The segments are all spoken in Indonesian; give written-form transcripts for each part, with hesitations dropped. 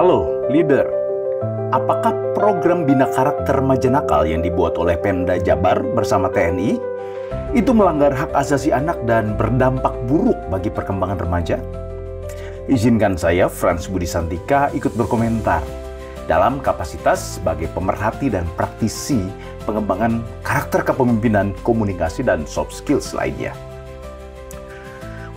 Halo, leader. Apakah program Bina Karakter Remaja Nakal yang dibuat oleh Pemda Jabar bersama TNI itu melanggar hak asasi anak dan berdampak buruk bagi perkembangan remaja? Izinkan saya, Frans Budi Santika, ikut berkomentar dalam kapasitas sebagai pemerhati dan praktisi pengembangan karakter kepemimpinan, komunikasi, dan soft skills lainnya.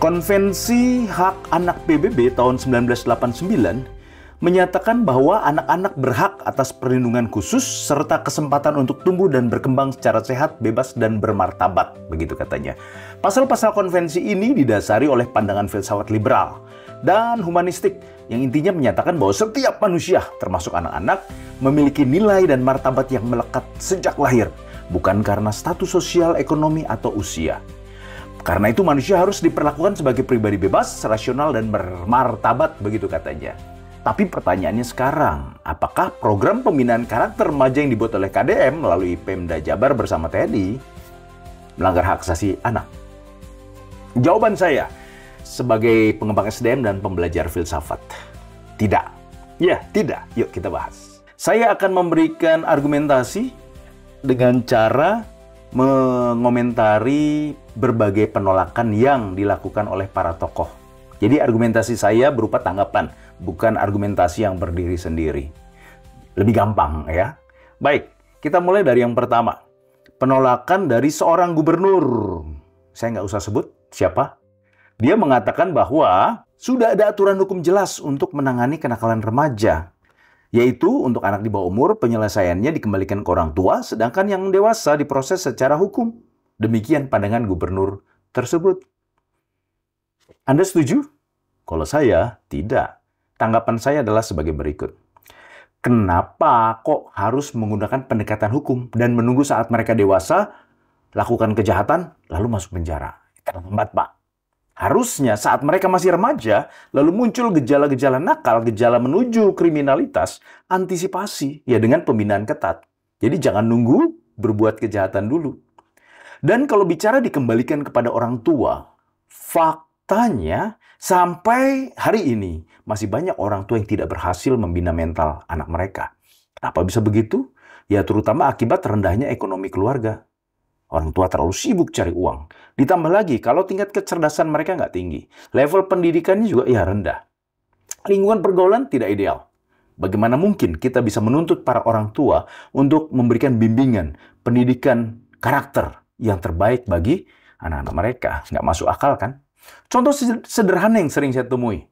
Konvensi Hak Anak PBB tahun 1989 menyatakan bahwa anak-anak berhak atas perlindungan khusus serta kesempatan untuk tumbuh dan berkembang secara sehat, bebas, dan bermartabat, begitu katanya. Pasal-pasal konvensi ini didasari oleh pandangan filsafat liberal dan humanistik yang intinya menyatakan bahwa setiap manusia, termasuk anak-anak, memiliki nilai dan martabat yang melekat sejak lahir, bukan karena status sosial, ekonomi, atau usia. Karena itu manusia harus diperlakukan sebagai pribadi bebas, rasional, dan bermartabat, begitu katanya. Tapi pertanyaannya sekarang, apakah program pembinaan karakter remaja yang dibuat oleh KDM melalui Pemda Jabar bersama TNI melanggar hak asasi anak? Jawaban saya sebagai pengembang SDM dan pembelajar filsafat, tidak. Ya, tidak. Yuk kita bahas. Saya akan memberikan argumentasi dengan cara mengomentari berbagai penolakan yang dilakukan oleh para tokoh. Jadi argumentasi saya berupa tanggapan, bukan argumentasi yang berdiri sendiri. Lebih gampang ya. Baik, kita mulai dari yang pertama. Penolakan dari seorang gubernur. Saya nggak usah sebut siapa. Dia mengatakan bahwa sudah ada aturan hukum jelas untuk menangani kenakalan remaja. Yaitu untuk anak di bawah umur, penyelesaiannya dikembalikan ke orang tua, sedangkan yang dewasa diproses secara hukum. Demikian pandangan gubernur tersebut. Anda setuju? Kalau saya, tidak. Tanggapan saya adalah sebagai berikut. Kenapa kok harus menggunakan pendekatan hukum dan menunggu saat mereka dewasa, lakukan kejahatan, lalu masuk penjara? Terlambat, Pak. Harusnya saat mereka masih remaja, lalu muncul gejala-gejala nakal, gejala menuju kriminalitas, antisipasi ya dengan pembinaan ketat. Jadi jangan nunggu berbuat kejahatan dulu. Dan kalau bicara dikembalikan kepada orang tua, faktanya sampai hari ini masih banyak orang tua yang tidak berhasil membina mental anak mereka. Kenapa bisa begitu? Ya terutama akibat rendahnya ekonomi keluarga. Orang tua terlalu sibuk cari uang. Ditambah lagi kalau tingkat kecerdasan mereka nggak tinggi. Level pendidikannya juga ya rendah. Lingkungan pergaulan tidak ideal. Bagaimana mungkin kita bisa menuntut para orang tua untuk memberikan bimbingan, pendidikan karakter yang terbaik bagi anak-anak mereka? Nggak masuk akal kan? Contoh sederhana yang sering saya temui.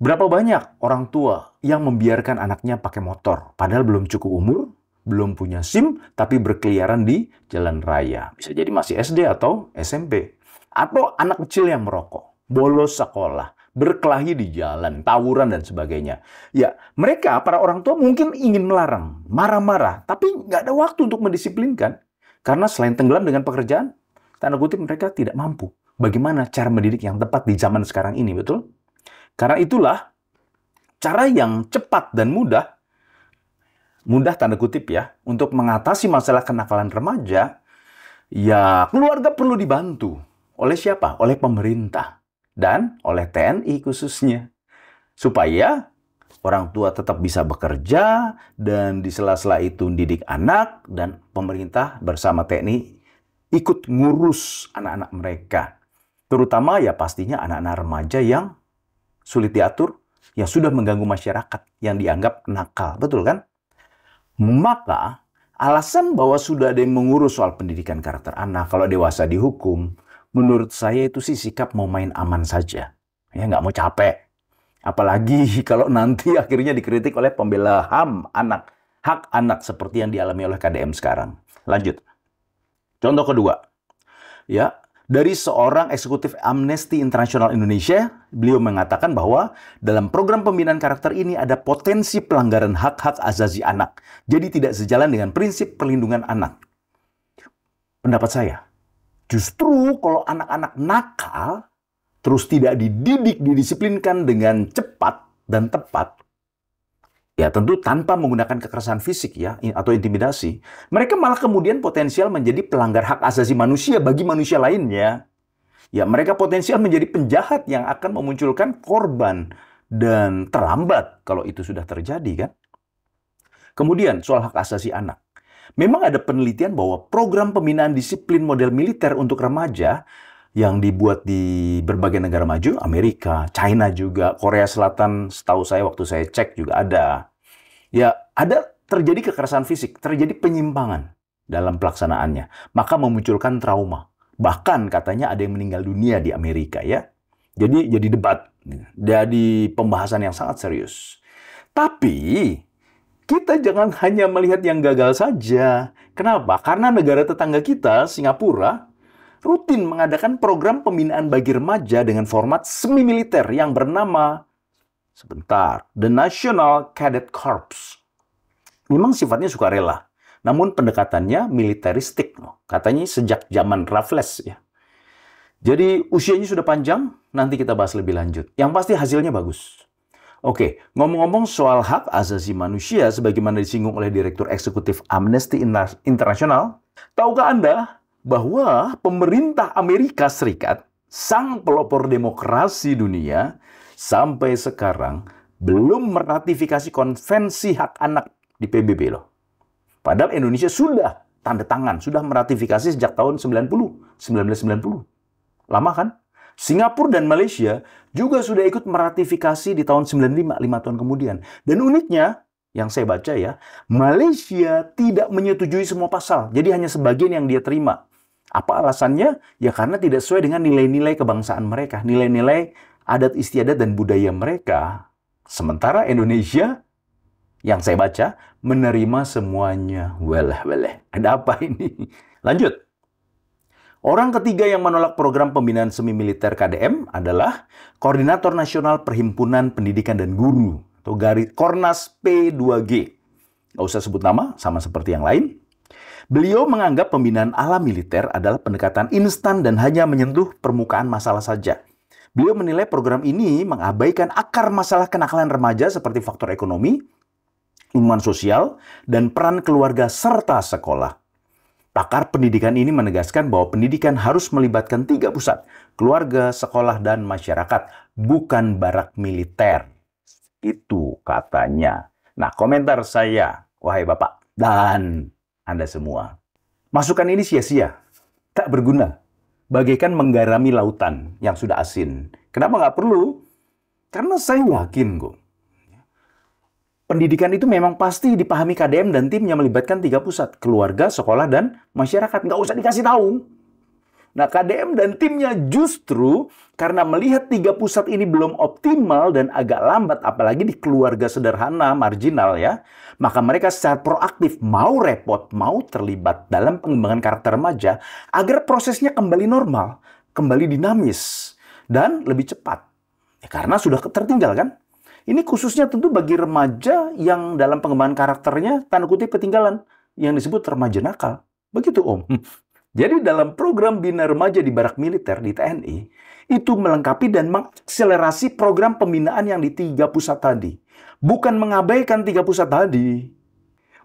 Berapa banyak orang tua yang membiarkan anaknya pakai motor, padahal belum cukup umur, belum punya SIM, tapi berkeliaran di jalan raya. Bisa jadi masih SD atau SMP. Atau anak kecil yang merokok, bolos sekolah, berkelahi di jalan, tawuran, dan sebagainya. Ya, mereka, para orang tua mungkin ingin melarang, marah-marah, tapi nggak ada waktu untuk mendisiplinkan. Karena selain tenggelam dengan pekerjaan, tanda kutip mereka tidak mampu. Bagaimana cara mendidik yang tepat di zaman sekarang ini, betul? Karena itulah, cara yang cepat dan mudah tanda kutip ya, untuk mengatasi masalah kenakalan remaja, ya keluarga perlu dibantu. Oleh siapa? Oleh pemerintah. Dan oleh TNI khususnya. Supaya orang tua tetap bisa bekerja, dan di sela-sela itu didik anak, dan pemerintah bersama TNI ikut ngurus anak-anak mereka. Terutama ya pastinya anak-anak remaja yang sulit diatur, yang sudah mengganggu masyarakat, yang dianggap nakal. Betul kan? Maka, alasan bahwa sudah ada yang mengurus soal pendidikan karakter anak, kalau dewasa dihukum, menurut saya itu sih sikap mau main aman saja. Ya, nggak mau capek. Apalagi kalau nanti akhirnya dikritik oleh pembela HAM anak, hak anak seperti yang dialami oleh KDM sekarang. Lanjut. Contoh kedua. Ya, dari seorang eksekutif Amnesty International Indonesia, beliau mengatakan bahwa dalam program pembinaan karakter ini ada potensi pelanggaran hak-hak asasi anak. Jadi tidak sejalan dengan prinsip perlindungan anak. Pendapat saya, justru kalau anak-anak nakal, terus tidak dididik, didisiplinkan dengan cepat dan tepat, ya tentu tanpa menggunakan kekerasan fisik ya atau intimidasi, mereka malah kemudian potensial menjadi pelanggar hak asasi manusia bagi manusia lainnya. Ya, mereka potensial menjadi penjahat yang akan memunculkan korban dan terlambat kalau itu sudah terjadi kan. Kemudian soal hak asasi anak. Memang ada penelitian bahwa program pembinaan disiplin model militer untuk remaja yang dibuat di berbagai negara maju, Amerika, China juga, Korea Selatan, setahu saya waktu saya cek juga ada. Ya, ada terjadi kekerasan fisik, terjadi penyimpangan dalam pelaksanaannya. Maka memunculkan trauma. Bahkan katanya ada yang meninggal dunia di Amerika ya. Jadi debat, jadi pembahasan yang sangat serius. Tapi kita jangan hanya melihat yang gagal saja. Kenapa? Karena negara tetangga kita, Singapura, rutin mengadakan program pembinaan bagi remaja dengan format semi-militer yang bernama, The National Cadet Corps. Memang sifatnya sukarela, namun pendekatannya militeristik. Katanya sejak zaman Raffles ya. Jadi usianya sudah panjang, nanti kita bahas lebih lanjut. Yang pasti hasilnya bagus. Oke, ngomong-ngomong soal hak asasi manusia sebagaimana disinggung oleh Direktur Eksekutif Amnesty International, tahukah Anda bahwa pemerintah Amerika Serikat, sang pelopor demokrasi dunia, sampai sekarang belum meratifikasi konvensi hak anak di PBB loh. Padahal Indonesia sudah tanda tangan, sudah meratifikasi sejak tahun 1990. Lama kan? Singapura dan Malaysia juga sudah ikut meratifikasi di tahun 95, 5 tahun kemudian. Dan uniknya, yang saya baca ya, Malaysia tidak menyetujui semua pasal. Jadi hanya sebagian yang dia terima. Apa alasannya? Ya karena tidak sesuai dengan nilai-nilai kebangsaan mereka. Nilai-nilai adat istiadat dan budaya mereka. Sementara Indonesia, yang saya baca, menerima semuanya. Walah. Ada apa ini? Lanjut. Orang ketiga yang menolak program pembinaan semi-militer KDM adalah Koordinator Nasional Perhimpunan Pendidikan dan Guru, atau Kornas P2G. Nggak usah sebut nama, sama seperti yang lain. Beliau menganggap pembinaan ala militer adalah pendekatan instan dan hanya menyentuh permukaan masalah saja. Beliau menilai program ini mengabaikan akar masalah kenakalan remaja seperti faktor ekonomi, lingkungan sosial, dan peran keluarga serta sekolah. Pakar pendidikan ini menegaskan bahwa pendidikan harus melibatkan 3 pusat, keluarga, sekolah, dan masyarakat, bukan barak militer. Itu katanya. Nah, komentar saya, wahai Bapak dan Anda semua. Masukan ini sia-sia, tak berguna, bagaikan menggarami lautan yang sudah asin. Kenapa nggak perlu? Karena saya yakin kok. Pendidikan itu memang pasti dipahami KDM dan timnya melibatkan 3 pusat, keluarga, sekolah, dan masyarakat. Nggak usah dikasih tahu. Nah, KDM dan timnya justru karena melihat 3 pusat ini belum optimal dan agak lambat, apalagi di keluarga sederhana, marginal ya, maka mereka secara proaktif mau repot, mau terlibat dalam pengembangan karakter remaja agar prosesnya kembali normal, kembali dinamis, dan lebih cepat. Ya, karena sudah tertinggal kan? Ini khususnya tentu bagi remaja yang dalam pengembangan karakternya, tanda kutip ketinggalan, yang disebut remaja nakal. Begitu Om. Jadi dalam program Bina Remaja di Barak Militer di TNI, itu melengkapi dan mengakselerasi program pembinaan yang di 3 pusat tadi. Bukan mengabaikan 3 pusat tadi.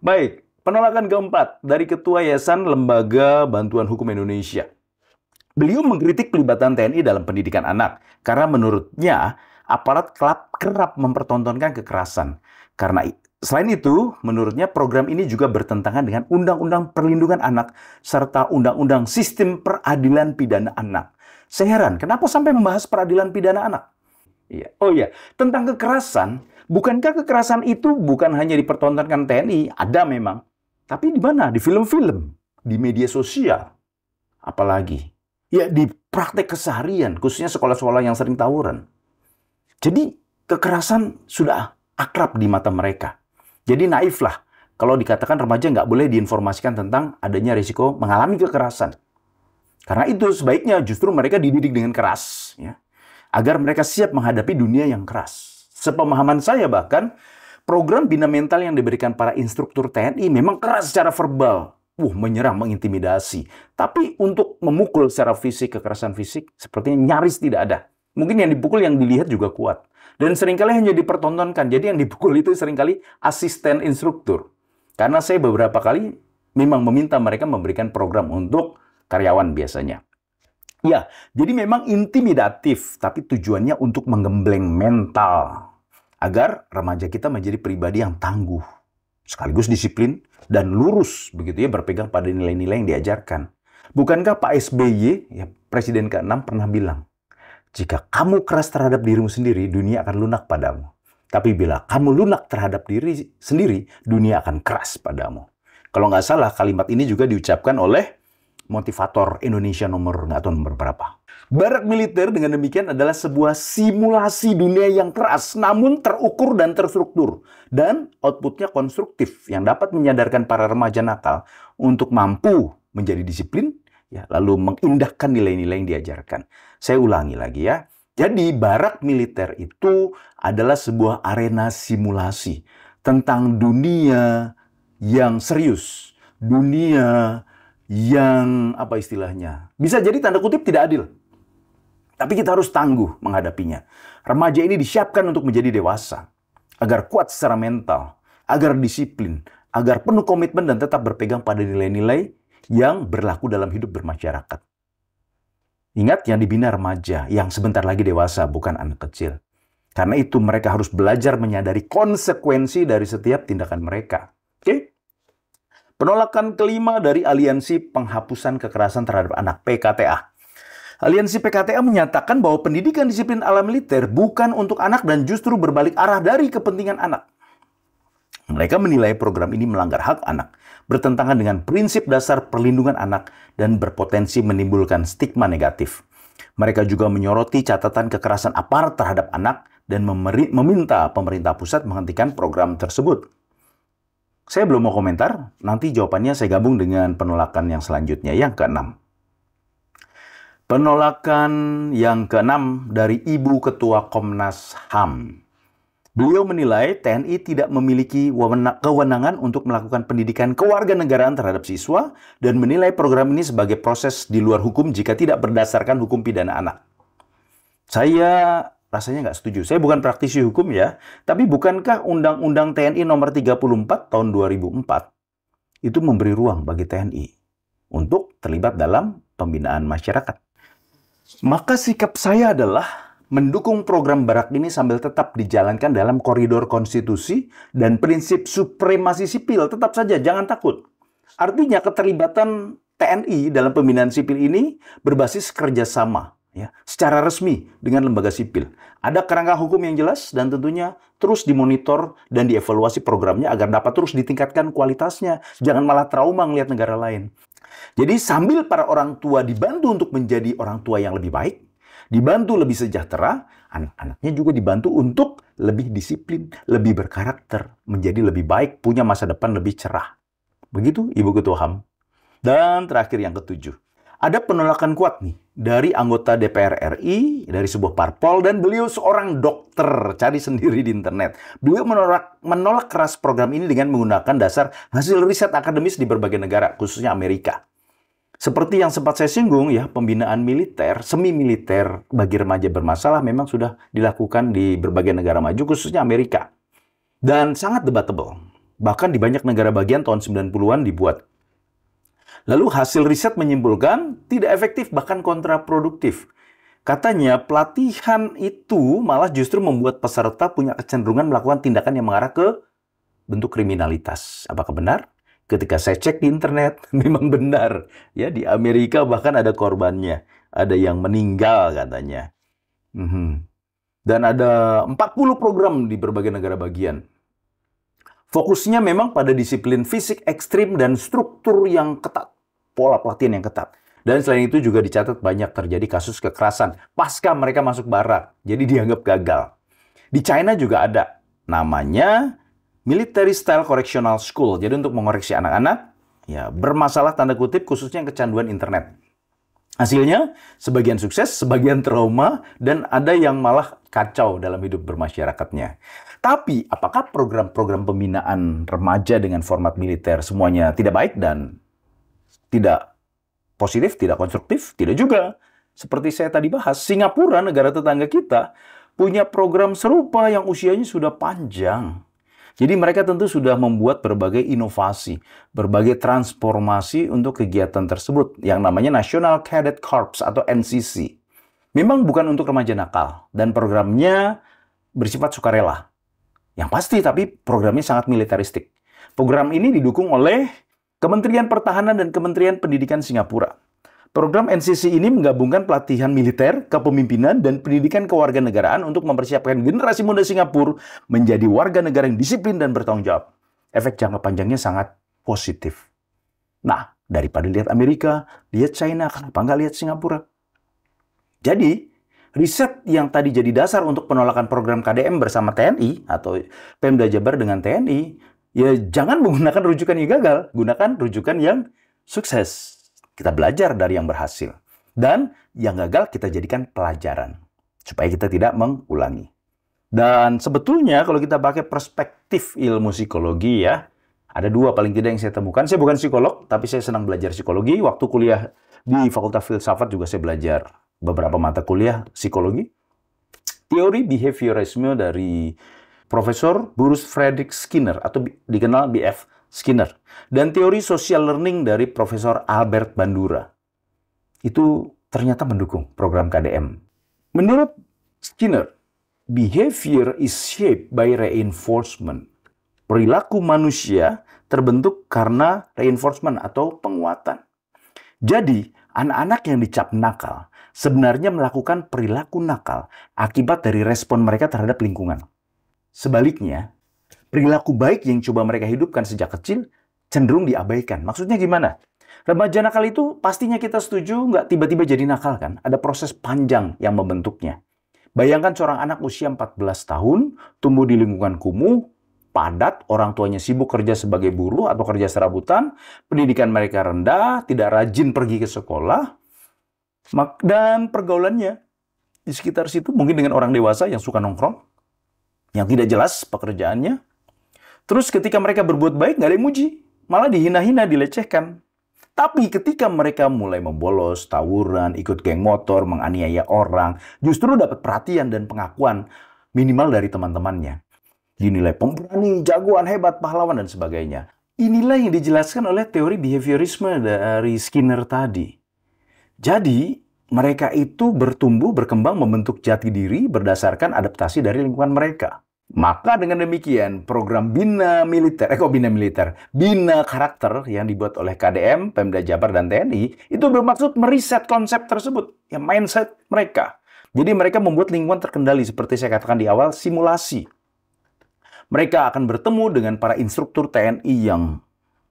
Baik, penolakan keempat dari Ketua Yayasan Lembaga Bantuan Hukum Indonesia. Beliau mengkritik pelibatan TNI dalam pendidikan anak, karena menurutnya aparat kerap mempertontonkan kekerasan. Karena selain itu, menurutnya program ini juga bertentangan dengan Undang-Undang Perlindungan Anak serta Undang-Undang Sistem Peradilan Pidana Anak. Saya heran, kenapa sampai membahas peradilan pidana anak? Iya. Oh iya, tentang kekerasan, bukankah kekerasan itu bukan hanya dipertontonkan TNI? Ada memang. Tapi di mana? Di film-film, di media sosial. Apalagi? Ya, di praktek keseharian, khususnya sekolah-sekolah yang sering tawuran. Jadi, kekerasan sudah akrab di mata mereka. Jadi naif lah kalau dikatakan remaja nggak boleh diinformasikan tentang adanya risiko mengalami kekerasan. Karena itu sebaiknya justru mereka dididik dengan keras, ya, agar mereka siap menghadapi dunia yang keras. Sepemahaman saya bahkan, program bina mental yang diberikan para instruktur TNI memang keras secara verbal. Menyerang, mengintimidasi. Tapi untuk memukul secara fisik, kekerasan fisik, sepertinya nyaris tidak ada. Mungkin yang dipukul, yang dilihat juga kuat. Dan seringkali hanya dipertontonkan. Jadi yang dipukul itu seringkali asisten instruktur. Karena saya beberapa kali memang meminta mereka memberikan program untuk karyawan biasanya. Ya, jadi memang intimidatif, tapi tujuannya untuk menggembleng mental. agar remaja kita menjadi pribadi yang tangguh, sekaligus disiplin dan lurus begitu ya, berpegang pada nilai-nilai yang diajarkan. Bukankah Pak SBY, ya, Presiden ke-6 pernah bilang, jika kamu keras terhadap dirimu sendiri, dunia akan lunak padamu. Tapi bila kamu lunak terhadap diri sendiri, dunia akan keras padamu. Kalau nggak salah, kalimat ini juga diucapkan oleh motivator Indonesia nomor berapa. Barak militer dengan demikian adalah sebuah simulasi dunia yang keras, namun terukur dan terstruktur. Dan outputnya konstruktif, yang dapat menyadarkan para remaja nakal untuk mampu menjadi disiplin, ya, lalu mengindahkan nilai-nilai yang diajarkan. Saya ulangi lagi ya. Jadi barak militer itu adalah sebuah arena simulasi tentang dunia yang serius, dunia yang apa istilahnya, bisa jadi tanda kutip tidak adil. Tapi kita harus tangguh menghadapinya. Remaja ini disiapkan untuk menjadi dewasa, agar kuat secara mental, agar disiplin, agar penuh komitmen dan tetap berpegang pada nilai-nilai yang berlaku dalam hidup bermasyarakat. Ingat, yang dibina remaja yang sebentar lagi dewasa, bukan anak kecil. Karena itu mereka harus belajar menyadari konsekuensi dari setiap tindakan mereka. Oke? Penolakan kelima dari Aliansi Penghapusan Kekerasan Terhadap Anak, PKTA. Aliansi PKTA menyatakan bahwa pendidikan disiplin ala militer bukan untuk anak dan justru berbalik arah dari kepentingan anak. Mereka menilai program ini melanggar hak anak, bertentangan dengan prinsip dasar perlindungan anak, dan berpotensi menimbulkan stigma negatif. Mereka juga menyoroti catatan kekerasan aparat terhadap anak dan meminta pemerintah pusat menghentikan program tersebut. Saya belum mau komentar, nanti jawabannya saya gabung dengan penolakan yang selanjutnya, yang keenam. Penolakan yang keenam dari Ibu Ketua Komnas HAM. Beliau menilai TNI tidak memiliki kewenangan untuk melakukan pendidikan kewarganegaraan terhadap siswa dan menilai program ini sebagai proses di luar hukum jika tidak berdasarkan hukum pidana anak. Saya rasanya nggak setuju. Saya bukan praktisi hukum ya, tapi bukankah Undang-Undang TNI nomor 34 tahun 2004 itu memberi ruang bagi TNI untuk terlibat dalam pembinaan masyarakat? Maka sikap saya adalah mendukung program barak ini sambil tetap dijalankan dalam koridor konstitusi dan prinsip supremasi sipil. Tetap saja, jangan takut. Artinya keterlibatan TNI dalam pembinaan sipil ini berbasis kerjasama, ya, secara resmi dengan lembaga sipil. Ada kerangka hukum yang jelas dan tentunya terus dimonitor dan dievaluasi programnya agar dapat terus ditingkatkan kualitasnya. Jangan malah trauma melihat negara lain. Jadi sambil para orang tua dibantu untuk menjadi orang tua yang lebih baik, dibantu lebih sejahtera, anak-anaknya juga dibantu untuk lebih disiplin, lebih berkarakter, menjadi lebih baik, punya masa depan lebih cerah. Begitu Ibu Ketua HAM. Dan terakhir yang ketujuh, ada penolakan kuat nih dari anggota DPR RI, dari sebuah parpol, dan beliau seorang dokter, cari sendiri di internet. Beliau menolak keras program ini dengan menggunakan dasar hasil riset akademis di berbagai negara, khususnya Amerika. Seperti yang sempat saya singgung ya, pembinaan militer, semi militer bagi remaja bermasalah memang sudah dilakukan di berbagai negara maju, khususnya Amerika. Dan sangat debatable. Bahkan di banyak negara bagian tahun 90-an dibuat. Lalu hasil riset menyimpulkan tidak efektif, bahkan kontraproduktif. Katanya pelatihan itu malah justru membuat peserta punya kecenderungan melakukan tindakan yang mengarah ke bentuk kriminalitas. Apakah benar? Ketika saya cek di internet, memang benar. Ya, di Amerika bahkan ada korbannya. Ada yang meninggal katanya. Dan ada 40 program di berbagai negara bagian. Fokusnya memang pada disiplin fisik ekstrim dan struktur yang ketat. Pola pelatihan yang ketat. Dan selain itu juga dicatat banyak terjadi kasus kekerasan pasca mereka masuk barak. Jadi dianggap gagal. Di China juga ada. Namanya Military Style Correctional School. Jadi untuk mengoreksi anak-anak ya bermasalah tanda kutip, khususnya yang kecanduan internet. Hasilnya sebagian sukses, sebagian trauma, dan ada yang malah kacau dalam hidup bermasyarakatnya. Tapi apakah program-program pembinaan remaja dengan format militer semuanya tidak baik dan tidak positif, tidak konstruktif? Tidak juga. Seperti saya tadi bahas, Singapura, negara tetangga kita, punya program serupa yang usianya sudah panjang. Jadi mereka tentu sudah membuat berbagai inovasi, berbagai transformasi untuk kegiatan tersebut yang namanya National Cadet Corps atau NCC. Memang bukan untuk remaja nakal dan programnya bersifat sukarela. Yang pasti, tapi programnya sangat militeristik. Program ini didukung oleh Kementerian Pertahanan dan Kementerian Pendidikan Singapura. Program NCC ini menggabungkan pelatihan militer, kepemimpinan, dan pendidikan kewarganegaraan untuk mempersiapkan generasi muda Singapura menjadi warga negara yang disiplin dan bertanggung jawab. Efek jangka panjangnya sangat positif. Nah, daripada lihat Amerika, lihat China, kenapa nggak lihat Singapura? Jadi, riset yang tadi jadi dasar untuk penolakan program KDM bersama TNI atau Pemda Jabar dengan TNI, ya jangan menggunakan rujukan yang gagal, gunakan rujukan yang sukses. Kita belajar dari yang berhasil. Dan yang gagal kita jadikan pelajaran. Supaya kita tidak mengulangi. Dan sebetulnya kalau kita pakai perspektif ilmu psikologi ya, ada dua paling tidak yang saya temukan. Saya bukan psikolog, tapi saya senang belajar psikologi. Waktu kuliah di Fakultas Filsafat juga saya belajar beberapa mata kuliah psikologi. Teori behaviorisme dari Profesor Bruce Frederick Skinner atau dikenal BF Skinner. Dan teori social learning dari Profesor Albert Bandura. Itu ternyata mendukung program KDM. Menurut Skinner, behavior is shaped by reinforcement. Perilaku manusia terbentuk karena reinforcement atau penguatan. Jadi, anak-anak yang dicap nakal sebenarnya melakukan perilaku nakal akibat dari respon mereka terhadap lingkungan. Sebaliknya, perilaku baik yang coba mereka hidupkan sejak kecil cenderung diabaikan. Maksudnya gimana? Remaja nakal itu pastinya kita setuju nggak tiba-tiba jadi nakal kan? Ada proses panjang yang membentuknya. Bayangkan seorang anak usia 14 tahun, tumbuh di lingkungan kumuh, padat, orang tuanya sibuk kerja sebagai buruh atau kerja serabutan, pendidikan mereka rendah, tidak rajin pergi ke sekolah, dan pergaulannya di sekitar situ mungkin dengan orang dewasa yang suka nongkrong, yang tidak jelas pekerjaannya. Terus ketika mereka berbuat baik, nggak ada yang muji. Malah dihina-hina, dilecehkan. Tapi ketika mereka mulai membolos, tawuran, ikut geng motor, menganiaya orang, justru dapat perhatian dan pengakuan minimal dari teman-temannya. Dinilai pemberani, jagoan, hebat, pahlawan, dan sebagainya. Inilah yang dijelaskan oleh teori behaviorisme dari Skinner tadi. Jadi, mereka itu bertumbuh, berkembang, membentuk jati diri berdasarkan adaptasi dari lingkungan mereka. Maka dengan demikian, program Bina Karakter yang dibuat oleh KDM, Pemda Jabar, dan TNI, itu bermaksud meriset konsep tersebut, ya mindset mereka. Jadi mereka membuat lingkungan terkendali, seperti saya katakan di awal, simulasi. Mereka akan bertemu dengan para instruktur TNI yang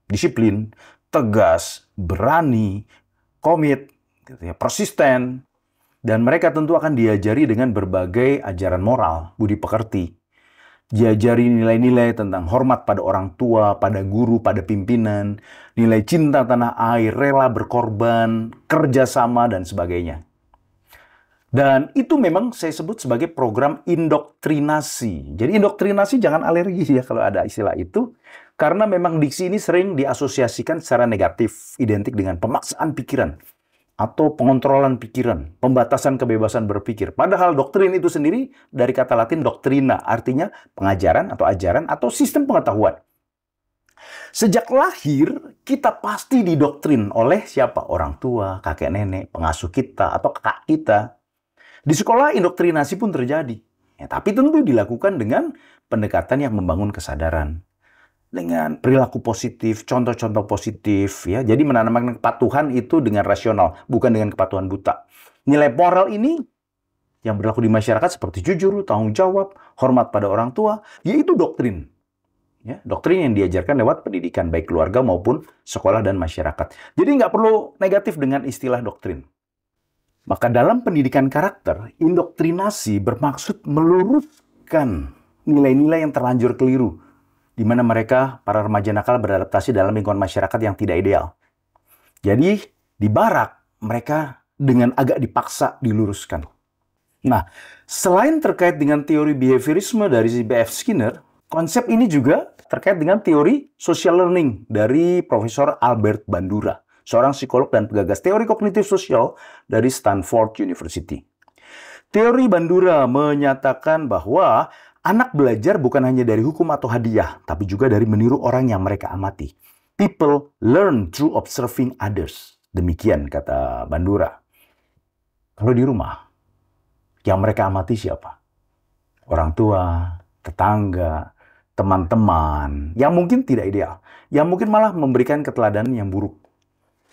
disiplin, tegas, berani, komit, persisten, dan mereka tentu akan diajari dengan berbagai ajaran moral, budi pekerti. Diajari nilai-nilai tentang hormat pada orang tua, pada guru, pada pimpinan, nilai cinta tanah air, rela berkorban, kerjasama, dan sebagainya. Dan itu memang saya sebut sebagai program indoktrinasi. Jadi indoktrinasi jangan alergi ya kalau ada istilah itu. Karena memang diksi ini sering diasosiasikan secara negatif, identik dengan pemaksaan pikiran atau pengontrolan pikiran, pembatasan kebebasan berpikir. Padahal doktrin itu sendiri dari kata Latin doktrina, artinya pengajaran atau ajaran atau sistem pengetahuan. Sejak lahir, kita pasti didoktrin oleh siapa? Orang tua, kakek nenek, pengasuh kita, atau kakak kita. Di sekolah, indoktrinasi pun terjadi. Ya, tapi tentu dilakukan dengan pendekatan yang membangun kesadaran. Dengan perilaku positif, contoh-contoh positif, ya. Jadi menanamkan kepatuhan itu dengan rasional, bukan dengan kepatuhan buta. Nilai moral ini yang berlaku di masyarakat seperti jujur, tanggung jawab, hormat pada orang tua, yaitu doktrin. Ya, doktrin yang diajarkan lewat pendidikan, baik keluarga maupun sekolah dan masyarakat. Jadi nggak perlu negatif dengan istilah doktrin. Maka dalam pendidikan karakter, indoktrinasi bermaksud meluruskan nilai-nilai yang terlanjur keliru, di mana mereka, para remaja nakal, beradaptasi dalam lingkungan masyarakat yang tidak ideal. Jadi, di barak, mereka dengan agak dipaksa diluruskan. Nah, selain terkait dengan teori behaviorisme dari B.F. Skinner, konsep ini juga terkait dengan teori social learning dari Profesor Albert Bandura, seorang psikolog dan penggagas teori kognitif sosial dari Stanford University. Teori Bandura menyatakan bahwa anak belajar bukan hanya dari hukum atau hadiah, tapi juga dari meniru orang yang mereka amati. People learn through observing others. Demikian kata Bandura. Kalau di rumah, yang mereka amati siapa? Orang tua, tetangga, teman-teman yang mungkin tidak ideal, yang mungkin malah memberikan keteladanan yang buruk.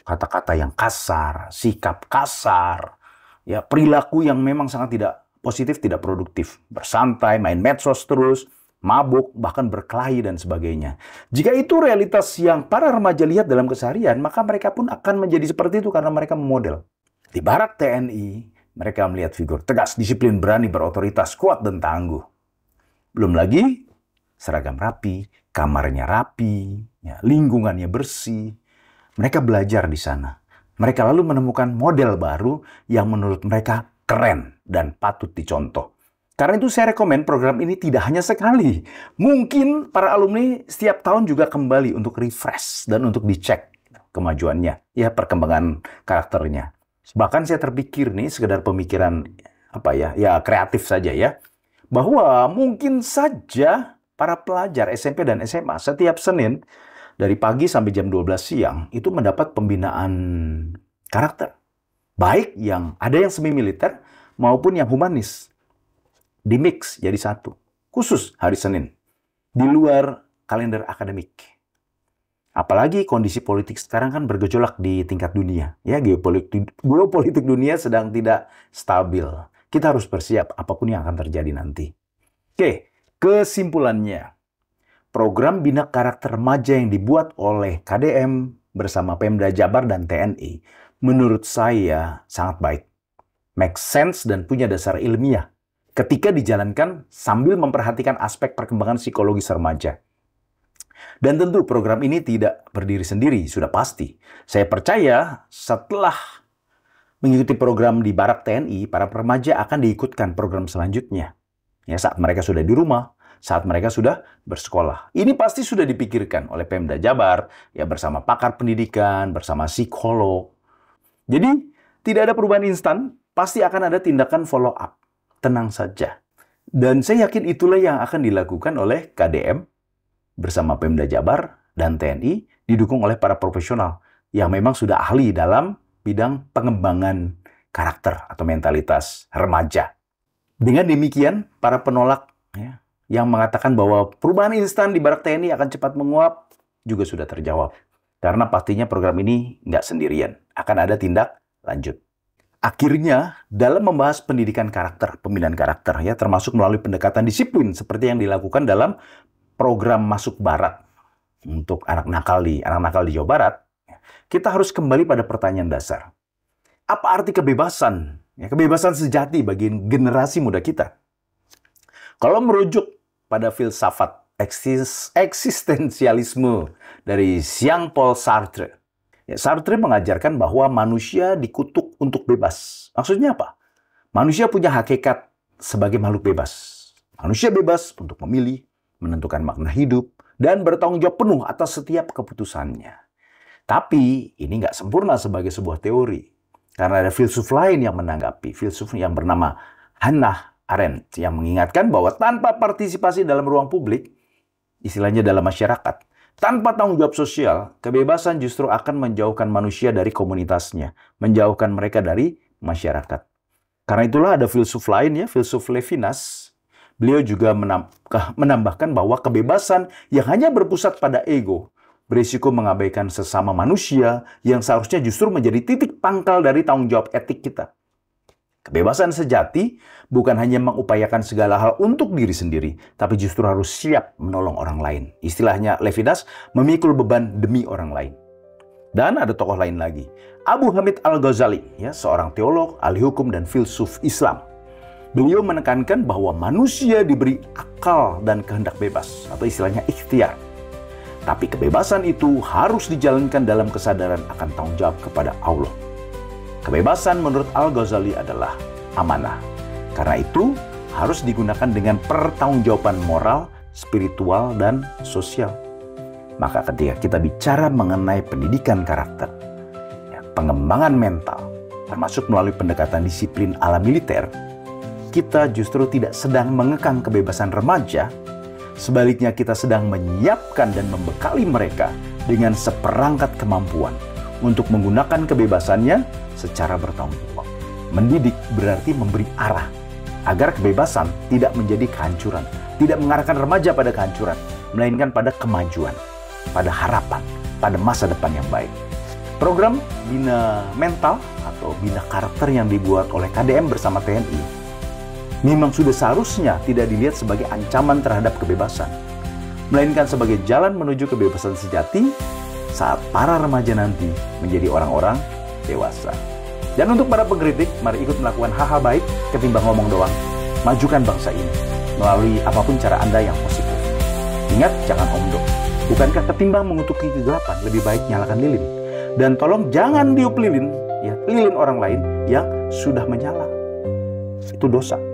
Kata-kata yang kasar, sikap kasar, ya perilaku yang memang sangat tidak positif, tidak produktif. Bersantai, main medsos terus, mabuk, bahkan berkelahi dan sebagainya. Jika itu realitas yang para remaja lihat dalam keseharian, maka mereka pun akan menjadi seperti itu karena mereka memodel. Di barak TNI, mereka melihat figur tegas, disiplin, berani, berotoritas, kuat dan tangguh. Belum lagi seragam rapi, kamarnya rapi, ya, lingkungannya bersih. Mereka belajar di sana. Mereka lalu menemukan model baru yang menurut mereka keren dan patut dicontoh. Karena itu saya rekomen program ini tidak hanya sekali. Mungkin para alumni setiap tahun juga kembali untuk refresh dan untuk dicek kemajuannya, ya perkembangan karakternya. Bahkan saya terpikir nih, sekedar pemikiran ya kreatif saja ya, bahwa mungkin saja para pelajar SMP dan SMA setiap Senin dari pagi sampai jam 12 siang itu mendapat pembinaan karakter. Baik yang ada yang semi militer maupun yang humanis. Di-mix jadi satu. Khusus hari Senin. Di luar kalender akademik. Apalagi kondisi politik sekarang kan bergejolak di tingkat dunia. Ya, geopolitik dunia sedang tidak stabil. Kita harus bersiap apapun yang akan terjadi nanti. Oke. Kesimpulannya, program Bina Karakter Remaja yang dibuat oleh KDM bersama Pemda Jabar dan TNI, menurut saya sangat baik, make sense dan punya dasar ilmiah ketika dijalankan sambil memperhatikan aspek perkembangan psikologis remaja. Dan tentu program ini tidak berdiri sendiri, sudah pasti. Saya percaya setelah mengikuti program di barak TNI, para remaja akan diikutkan program selanjutnya. Ya, saat mereka sudah di rumah, saat mereka sudah bersekolah. Ini pasti sudah dipikirkan oleh Pemda Jabar, ya bersama pakar pendidikan, bersama psikolog. Jadi, tidak ada perubahan instan, pasti akan ada tindakan follow up. Tenang saja. Dan saya yakin itulah yang akan dilakukan oleh KDM bersama Pemda Jabar dan TNI, didukung oleh para profesional yang memang sudah ahli dalam bidang pengembangan karakter atau mentalitas remaja. Dengan demikian, para penolak yang mengatakan bahwa perubahan instan di barak TNI akan cepat menguap juga sudah terjawab. Karena pastinya program ini nggak sendirian, akan ada tindak lanjut. Akhirnya, dalam membahas pendidikan karakter, pembinaan karakter, ya termasuk melalui pendekatan disiplin seperti yang dilakukan dalam program Masuk Barat untuk anak nakal di Jawa Barat, kita harus kembali pada pertanyaan dasar. Apa arti kebebasan? Ya, kebebasan sejati bagi generasi muda kita. Kalau merujuk pada filsafat eksistensialisme dari Jean-Paul Sartre, Sartre mengajarkan bahwa manusia dikutuk untuk bebas. Maksudnya apa? Manusia punya hakikat sebagai makhluk bebas. Manusia bebas untuk memilih, menentukan makna hidup, dan bertanggung jawab penuh atas setiap keputusannya. Tapi ini nggak sempurna sebagai sebuah teori. Karena ada filsuf lain yang menanggapi, filsuf yang bernama Hannah Arendt, yang mengingatkan bahwa tanpa partisipasi dalam ruang publik, istilahnya dalam masyarakat, tanpa tanggung jawab sosial, kebebasan justru akan menjauhkan manusia dari komunitasnya, menjauhkan mereka dari masyarakat. Karena itulah ada filsuf lain, ya, filsuf Levinas. Beliau juga menambahkan bahwa kebebasan yang hanya berpusat pada ego berisiko mengabaikan sesama manusia yang seharusnya justru menjadi titik pangkal dari tanggung jawab etik kita. Kebebasan sejati bukan hanya mengupayakan segala hal untuk diri sendiri, tapi justru harus siap menolong orang lain. Istilahnya Levinas, memikul beban demi orang lain. Dan ada tokoh lain lagi, Abu Hamid Al-Ghazali, ya, seorang teolog, ahli hukum, dan filsuf Islam. Beliau menekankan bahwa manusia diberi akal dan kehendak bebas, atau istilahnya ikhtiar. Tapi kebebasan itu harus dijalankan dalam kesadaran akan tanggung jawab kepada Allah. Kebebasan menurut Al-Ghazali adalah amanah. Karena itu harus digunakan dengan pertanggungjawaban moral, spiritual, dan sosial. Maka ketika kita bicara mengenai pendidikan karakter, ya, pengembangan mental, termasuk melalui pendekatan disiplin ala militer, kita justru tidak sedang mengekang kebebasan remaja. Sebaliknya kita sedang menyiapkan dan membekali mereka dengan seperangkat kemampuan untuk menggunakan kebebasannya secara bertanggung jawab. Mendidik berarti memberi arah agar kebebasan tidak menjadi kehancuran, tidak mengarahkan remaja pada kehancuran, melainkan pada kemajuan, pada harapan, pada masa depan yang baik. Program Bina Mental atau Bina Karakter yang dibuat oleh KDM bersama TNI memang sudah seharusnya tidak dilihat sebagai ancaman terhadap kebebasan, melainkan sebagai jalan menuju kebebasan sejati saat para remaja nanti menjadi orang-orang dewasa. Dan untuk para pengkritik, mari ikut melakukan hal-hal baik ketimbang ngomong doang. Majukan bangsa ini melalui apapun cara Anda yang positif. Ingat, jangan omdo. Bukankah ketimbang mengutuki kegelapan, lebih baik nyalakan lilin? Dan tolong jangan diup lilin, ya, lilin orang lain yang sudah menyala. Itu dosa.